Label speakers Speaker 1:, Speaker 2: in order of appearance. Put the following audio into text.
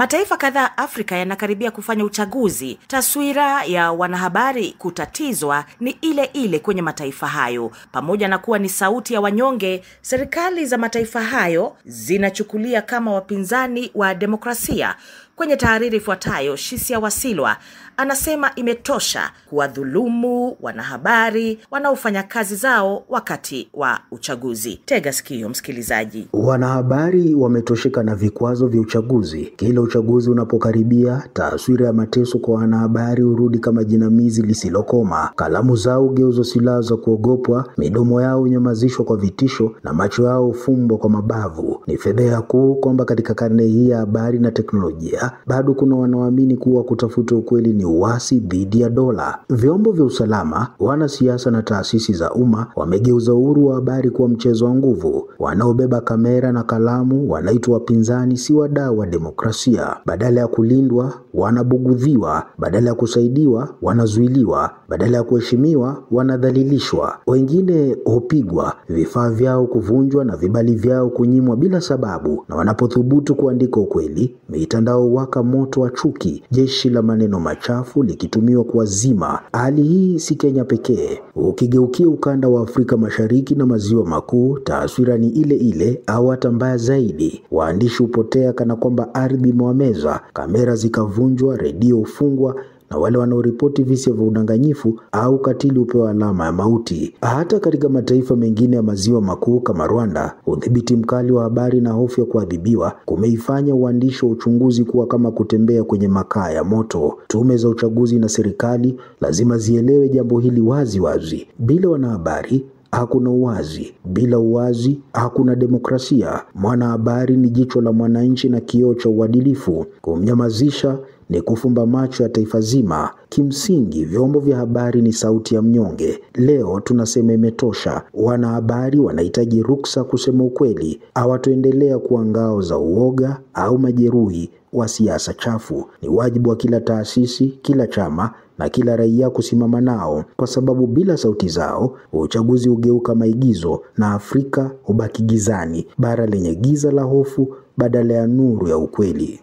Speaker 1: Mataifa kadhaa Afrika yanakaribia kufanya uchaguzi. Taswira ya wanahabari kutatizwa ni ile ile kwenye mataifa hayo. Pamoja na kuwa ni sauti ya wanyonge, serikali za mataifa hayo zinachukulia kama wapinzani wa demokrasia. Kwenye tahariri ifuatayo, Shisia Wasilwa anasema imetosha kuwadhulumu wanahabari wanaofanya kazi zao wakati wa uchaguzi. Tega sikio msikilizaji.
Speaker 2: Wanahabari wametosheka na vikwazo vya uchaguzi. Kila uchaguzi unapokaribia, taswira ya mateso kwa wanahabari urudi kama jinamizi lisilokoma. Kalamu zao geuzwa silaha za kuogopwa, midomo yao nyamazishwa kwa vitisho na macho yao ufumbwa kwa mabavu. Ni fedheha kuu kwamba katika karne hii ya habari na teknolojia bado kuna wanaoamini kuwa kutafuta ukweli ni uasi dhidi ya dola. Vyombo vya usalama, wanasiasa na taasisi za umma wamegeuza uhuru wa habari kuwa mchezo wa nguvu. Wanaobeba kamera na kalamu wanaitwa wapinzani, si wadau wa demokrasia. Badala ya kulindwa, wanabugudhiwa. Badala ya kusaidiwa, wanazuiliwa. Badala ya kuheshimiwa, wanadhalilishwa. Wengine hupigwa, vifaa vyao kuvunjwa na vibali vyao kunyimwa bila sababu. Na wanapothubutu kuandika ukweli, mitandao waka moto wa chuki, jeshi la maneno machafu likitumiwa kuwazima. Hali hii si Kenya pekee. Ukigeukia ukanda wa Afrika Mashariki na Maziwa Makuu, taswira ni ile ile au hata mbaya zaidi. Waandishi hupotea kana kwamba ardhi imewameza, kamera zikavunjwa, redio hufungwa, na wale wanaoripoti visa vya udanganyifu au katili upewa alama ya mauti. Hata katika mataifa mengine ya Maziwa Makuu kama Rwanda, udhibiti mkali wa habari na hofu ya kuadhibiwa kumeifanya uandishi wa uchunguzi kuwa kama kutembea kwenye makaa ya moto. Tume za uchaguzi na serikali lazima zielewe jambo hili wazi wazi. Bila wanahabari hakuna uwazi. Bila uwazi hakuna demokrasia. Mwanahabari ni jicho la mwananchi na kioo cha uadilifu. Kumnyamazisha ni kufumba macho ya taifa zima. Kimsingi, vyombo vya habari ni sauti ya mnyonge. Leo tunasema imetosha. Wanahabari wanahitaji ruksa kusema ukweli. Hawatoendelea kuwa ngao za uoga au majeruhi wa siasa chafu. Ni wajibu wa kila taasisi, kila chama na kila raia kusimama nao, kwa sababu bila sauti zao uchaguzi ugeuka maigizo na Afrika hubaki gizani, bara lenye giza la hofu badala ya nuru ya ukweli.